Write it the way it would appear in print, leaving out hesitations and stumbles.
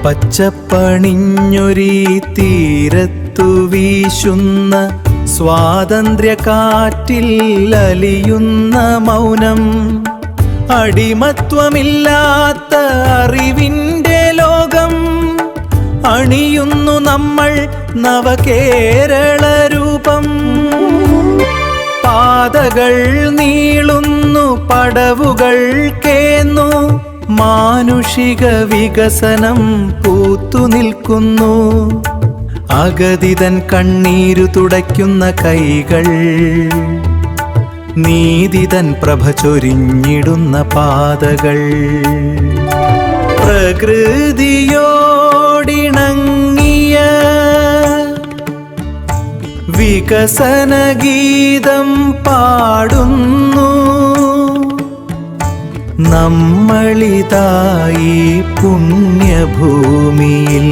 പച്ചപ്പണിഞ്ഞൊരീ തീരത്തു വീശുന്ന സ്വാതന്ത്ര്യക്കാറ്റിൽ അലിയുന്ന മൗനം, അടിമത്വമില്ലാത്ത അറിവിൻ്റെ ലോകം. അണിയുന്നു നമ്മൾ നവകേരള രൂപം. പാതകൾ നീളുന്നു, പടവുകൾ കേന്നു, മാനുഷിക വികസനം പൂത്തു നിൽക്കുന്നു. അഗതിതൻ കണ്ണീരു തുടയ്ക്കുന്ന കൈകൾ, നീതിതൻ പ്രഭ ചൊരിഞ്ഞിടുന്ന പാതകൾ. പ്രകൃതിയോടിണങ്ങിയ വികസന ഗീതം പാടുന്നു നമ്മളിതായി പുണ്യഭൂമിയിൽ.